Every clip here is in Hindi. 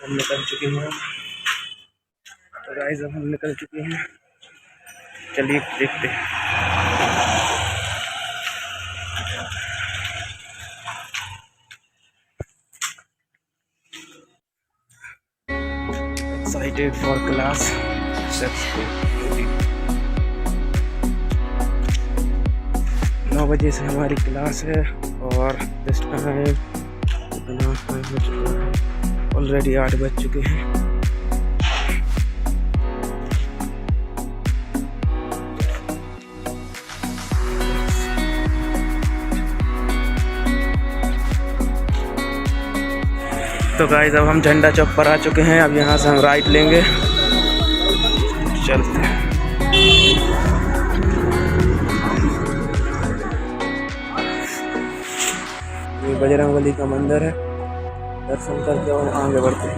हम निकल चुके हैं। तो गाइस अब हम निकल चुके हैं, चलिए देखते हैं। Excited for class. Let's go. 9 बजे से हमारी क्लास है और दिस टाइम हो चुका है, ऑलरेडी 8 बज चुके हैं। तो गाइस अब हम झंडा चौक पर आ चुके हैं। अब यहाँ से हम राइट लेंगे, चलते हैं। ये बजरंगबली का मंदिर है, दर्शन करके और आगे बढ़ते हैं।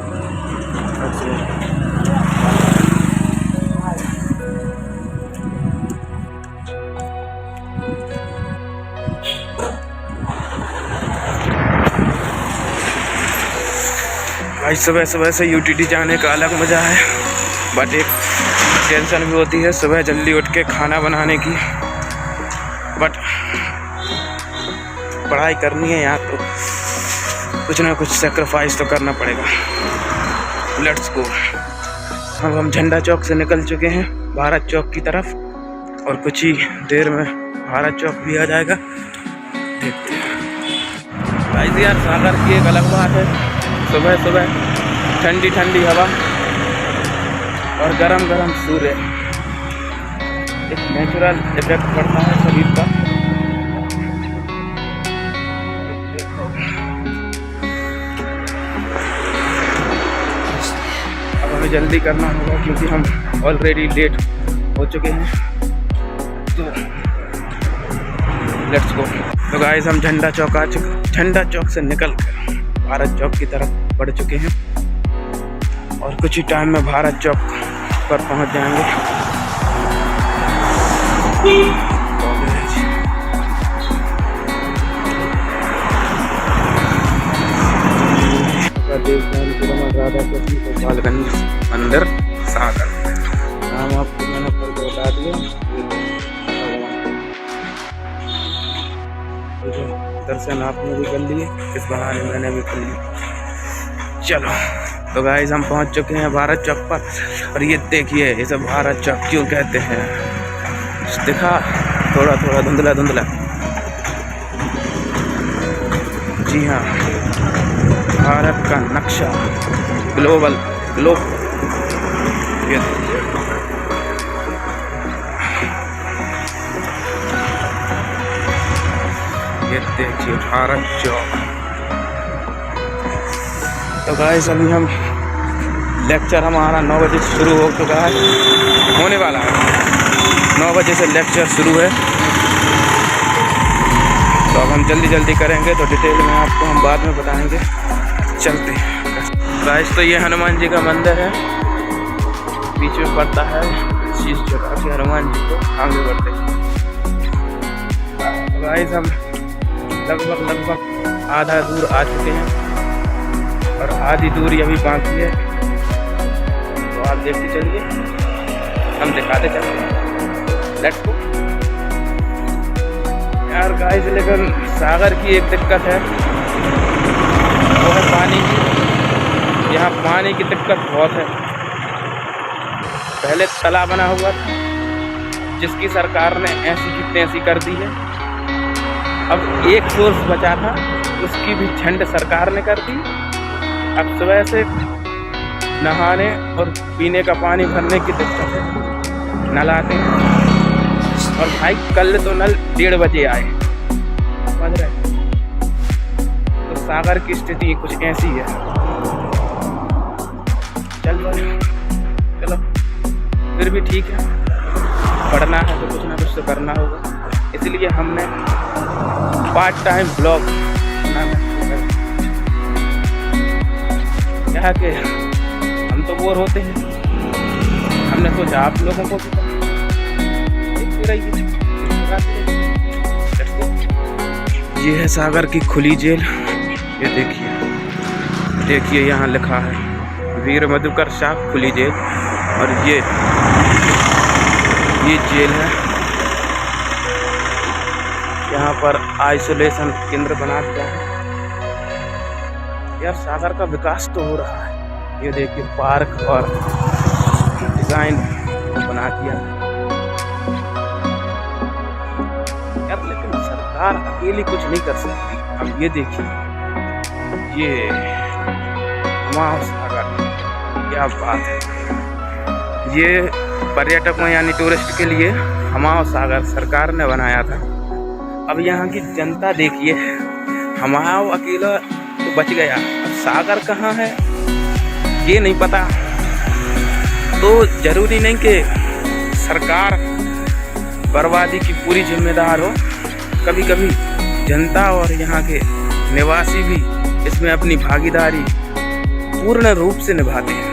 आज सुबह सुबह से यूटीटी जाने का अलग मज़ा है, बट एक टेंशन भी होती है सुबह जल्दी उठ के खाना बनाने की। बट पढ़ाई करनी है यहाँ तो कुछ ना कुछ सेक्रीफाइस तो करना पड़ेगा। Let's go. अब हम झंडा चौक से निकल चुके हैं भारत चौक की तरफ, और कुछ ही देर में भारत चौक भी आ जाएगा। देखते हैं गाइस, यार सागर की एक अलग बात है, सुबह सुबह ठंडी ठंडी हवा और गरम गरम सूर्य, एक नेचुरल इफेक्ट पड़ता है शरीर का। अब हमें जल्दी करना होगा क्योंकि हम ऑलरेडी लेट हो चुके हैं। तो लेट्स गो। तो गाइस हम झंडा चौक से निकल कर भारत चौक की तरफ बढ़ चुके हैं और कुछ ही टाइम में भारत चौक पर पहुंच जाएंगे। राधा कृष्ण गोपालगंज मंदिर सागर, नाम आपको मैंने पढ़ बता दिया। दर्शन आपने भी कर लिए, इस बहाने मैंने भी कर लिया। चलो तो गाइस हम पहुंच चुके हैं भारत चौक पर, और ये देखिए इसे भारत चौक क्यों कहते हैं, दिखा थोड़ा थोड़ा धुंधला धुंधला। जी हाँ, भारत का नक्शा ग्लोब ये देखिए भारत चौक। तो गाइस अभी हम लेक्चर हमारा 9 बजे से शुरू हो चुका है, होने वाला है 9 बजे से लेक्चर शुरू है। तो अब हम जल्दी करेंगे, तो डिटेल में आपको हम बाद में बताएंगे। चलते हैं गाइस। तो ये हनुमान जी का मंदिर है, बीच में पड़ता है, शीश झुका के हनुमान जी को आगे बढ़ते हैं। गाइस हम लगभग आधा दूर आ चुके हैं और आधी दूरी अभी बाकी है, तो आप देखते चलिए, हम दिखाते चलिए। Let's go. यार गाइस लेकिन सागर की एक दिक्कत है, वो है पानी की। यहाँ पानी की दिक्कत बहुत है। पहले तालाब बना हुआ था जिसकी सरकार ने ऐसी की तैसी कर दी है। अब एक सोर्स बचा था, उसकी भी झंड सरकार ने कर दी। अब सुबह से नहाने और पीने का पानी भरने की दिक्कत है, नल आते हैं। और भाई कल तो नल 1:30 बजे आए, समझ रहे। तो सागर की स्थिति कुछ ऐसी है। चलो फिर भी ठीक है, पढ़ना है तो कुछ ना कुछ तो करना होगा, इसलिए हमने पार्ट टाइम ब्लॉग क्या कि हम तो बोर होते हैं, हमने सोचा आप लोगों को भी देखते रहिए। ये है सागर की खुली जेल, ये देखिए यहाँ लिखा है वीर मधुकर शाह खुली जेल, और ये जेल है। यहाँ पर आइसोलेशन केंद्र बना दिया है। यार सागर का विकास तो हो रहा है। ये देखिए पार्क और डिजाइन बना दिया यार, लेकिन सरकार अकेली कुछ नहीं कर सकती। अब ये देखिए, ये हमारा सागर, क्या बात है। ये पर्यटकों यानी टूरिस्ट के लिए हमारा सागर सरकार ने बनाया था। अब यहाँ की जनता देखिए, हमारा अकेला तो बच गया, अब सागर कहाँ है ये नहीं पता। तो जरूरी नहीं कि सरकार बर्बादी की पूरी जिम्मेदार हो, कभी कभी जनता और यहाँ के निवासी भी इसमें अपनी भागीदारी पूर्ण रूप से निभाते हैं।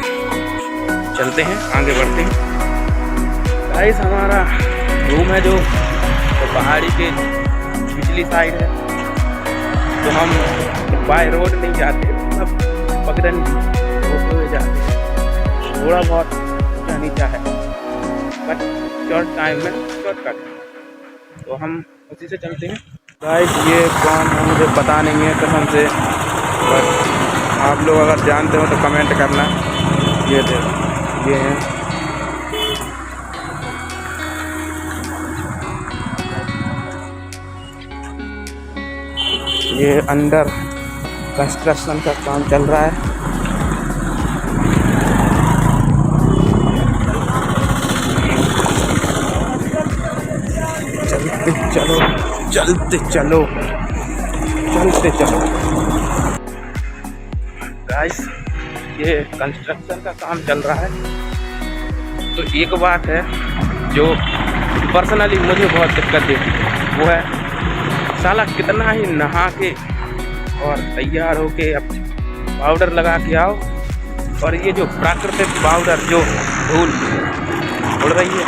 चलते हैं, आगे बढ़ते हैं। गाइस हमारा रूम है जो तो पहाड़ी के पिछली साइड है, तो हम बाय रोड नहीं जाते, सब पगडंडी होते हुए जाते हैं। थोड़ा बहुत ऊँचा नीचा है, बट शॉर्ट टाइम में शॉर्टकट, तो हम उसी से चलते हैं। गाइस ये कौन है मुझे पता नहीं है कसम से, बट आप लोग अगर जानते हो तो कमेंट करना। ये देखो, ये हैं ये अंडर कंस्ट्रक्शन का काम चल रहा है। चलते चलो गाइस, ये कंस्ट्रक्शन का काम चल रहा है। तो एक बात है जो पर्सनली मुझे बहुत दिक्कत देती है, वो है साला कितना ही नहा के और तैयार होके अब पाउडर लगा के आओ, और ये जो प्राकृतिक पाउडर जो धूल उड़ रही है,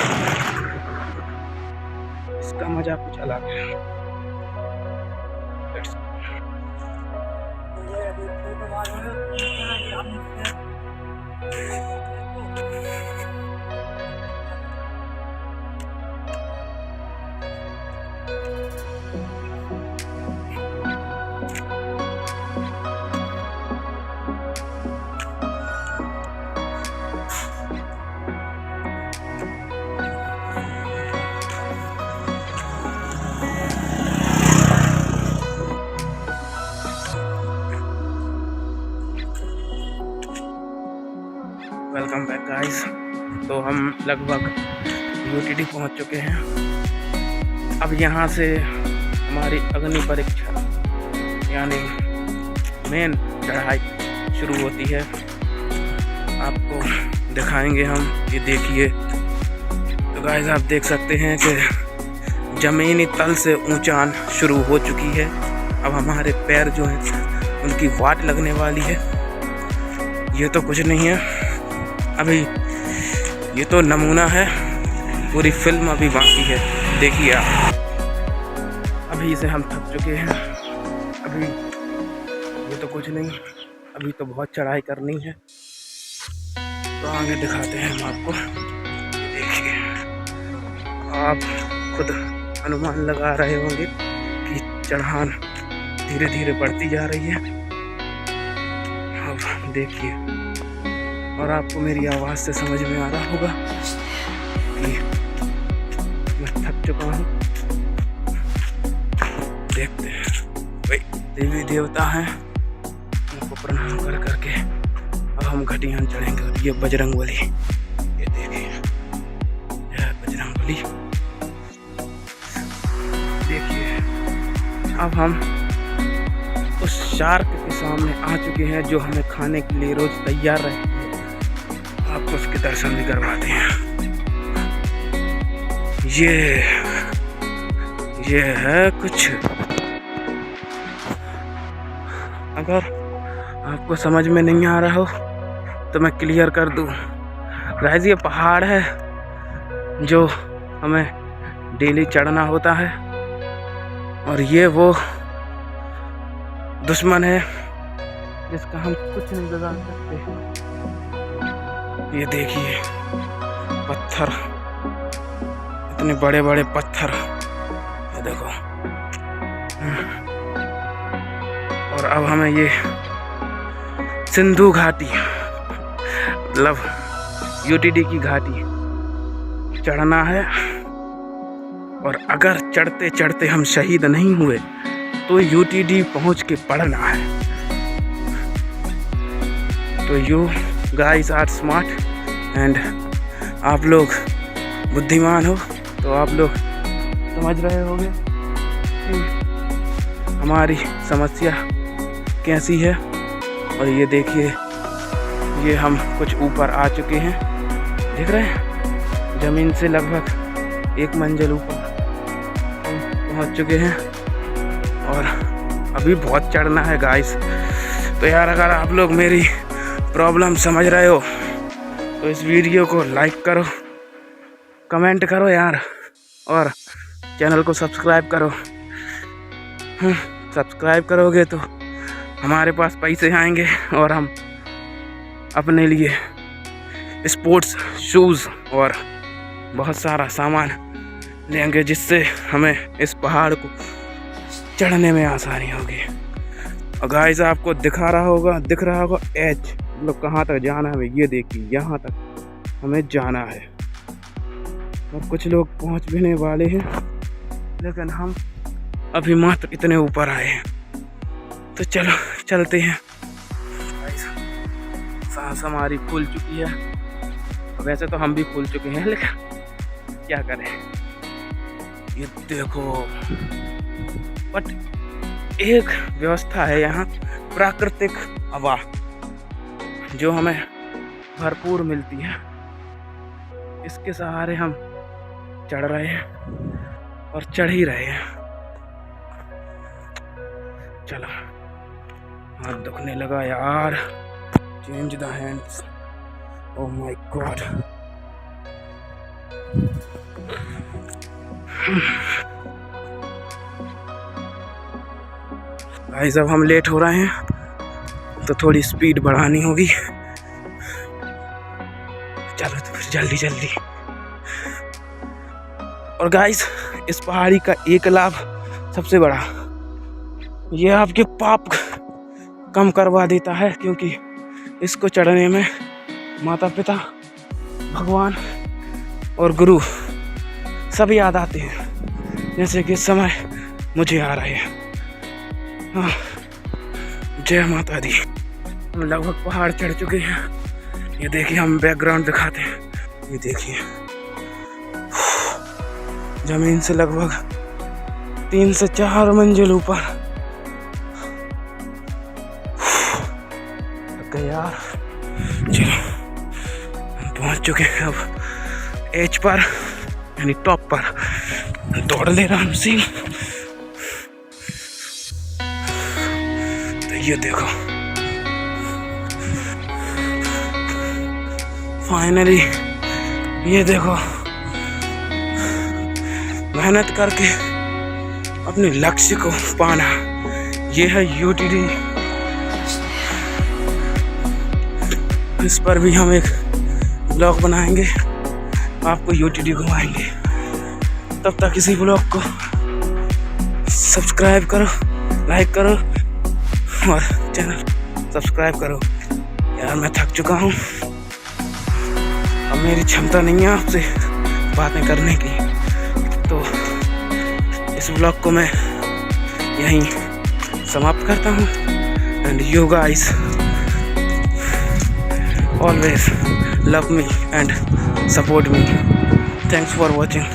इसका मजा कुछ अलग है। Welcome back guys. तो हम लगभग यूटीडी पहुंच चुके हैं। अब यहाँ से हमारी अग्नि परीक्षा यानी मेन चढ़ाई शुरू होती है। आपको दिखाएंगे हम, ये देखिए। तो गाइस आप देख सकते हैं कि ज़मीनी तल से ऊंचान शुरू हो चुकी है। अब हमारे पैर जो हैं उनकी वाट लगने वाली है। ये तो कुछ नहीं है अभी, ये तो नमूना है, पूरी फिल्म अभी बाकी है। देखिए आप, अभी से हम थक चुके हैं। अभी ये तो कुछ नहीं, अभी तो बहुत चढ़ाई करनी है। तो आगे दिखाते हैं हम आपको। देखिए आप खुद अनुमान लगा रहे होंगे कि चढ़ान धीरे धीरे बढ़ती जा रही है। अब देखिए, और आपको मेरी आवाज़ से समझ में आ रहा होगा कि मैं थक चुका हूँ। देखते हैं, भाई देवी देवता हैं, उनको प्रणाम कर करके अब हम घटियान चढ़ेंगे। और ये बजरंगबली, ये देखिए, यह बजरंगबली। देखिए अब हम उस शार्क के सामने आ चुके हैं जो हमें खाने के लिए रोज तैयार रहती है। आपको उसके दर्शन भी करवाते हैं। ये है कुछ, अगर आपको समझ में नहीं आ रहा हो तो मैं क्लियर कर दूं। गाइस ये पहाड़ है जो हमें डेली चढ़ना होता है, और ये वो दुश्मन है जिसका हम कुछ नहीं बिगाड़ सकते। ये देखिए पत्थर, इतने बड़े बड़े पत्थर, ये देखो। और अब हमें ये सिंधु घाटी मतलब यूटीडी की घाटी चढ़ना है। और अगर चढ़ते चढ़ते हम शहीद नहीं हुए तो यूटीडी पहुंच के पढ़ना है। तो you guys are smart and आप लोग बुद्धिमान हो, तो आप लोग समझ रहे होंगे कि हमारी समस्या कैसी है। और ये देखिए, ये हम कुछ ऊपर आ चुके हैं, देख रहे हैं, ज़मीन से लगभग 1 मंजिल ऊपर हम पहुंच चुके हैं और अभी बहुत चढ़ना है गाइस। तो यार अगर आप लोग मेरी प्रॉब्लम समझ रहे हो तो इस वीडियो को लाइक करो, कमेंट करो यार, और चैनल को सब्सक्राइब करो। सब्सक्राइब करोगे तो हमारे पास पैसे आएंगे और हम अपने लिए स्पोर्ट्स शूज़ और बहुत सारा सामान लेंगे, जिससे हमें इस पहाड़ को चढ़ने में आसानी होगी। और गाइस आपको दिख रहा होगा एच मतलब कहाँ तक जाना है। ये देखिए, यहाँ तक हमें जाना है और कुछ लोग पहुँच भी नहीं वाले हैं, लेकिन हम अभी मात्र इतने ऊपर आए हैं। तो चलो चलते हैं। सांस हमारी फूल चुकी है, वैसे तो हम भी फूल चुके हैं, लेकिन क्या करें। ये देखो, बट एक व्यवस्था है यहाँ, प्राकृतिक हवा जो हमें भरपूर मिलती है, इसके सहारे हम चढ़ रहे हैं और चढ़ ही रहे हैं। चलो, हाथ दुखने लगा यार। Change the hands, oh my God. Guys अब हम लेट हो रहे हैं तो थोड़ी स्पीड बढ़ानी होगी। चलो तो फिर जल्दी जल्दी। और गाइस इस पहाड़ी का एक लाभ सबसे बड़ा, ये आपके पाप कम करवा देता है, क्योंकि इसको चढ़ने में माता पिता, भगवान और गुरु सब याद आते हैं, जैसे कि इस समय मुझे आ रहे हैं। हाँ, जय माता दी। हम लगभग पहाड़ चढ़ चुके हैं। ये देखिए, हम बैकग्राउंड दिखाते हैं। ये देखिए, जमीन से लगभग 3 से 4 मंजिल ऊपर यार। चलो हम पहुंच चुके हैं अब एज पर, यानी टॉप पर। दौड़ ले राम सिंह। तो ये देखो, फाइनली ये देखो, मेहनत करके अपने लक्ष्य को पाना, ये है यूटीडी। इस पर भी हम एक ब्लॉग बनाएंगे, आपको यूटीडी घुमाएंगे। तब तक इसी ब्लॉग को सब्सक्राइब करो, लाइक करो और चैनल सब्सक्राइब करो। यार मैं थक चुका हूँ, अब मेरी क्षमता नहीं है आपसे बातें करने की, तो इस ब्लॉग को मैं यहीं समाप्त करता हूँ। And you guys always love me and support me. Thanks for watching.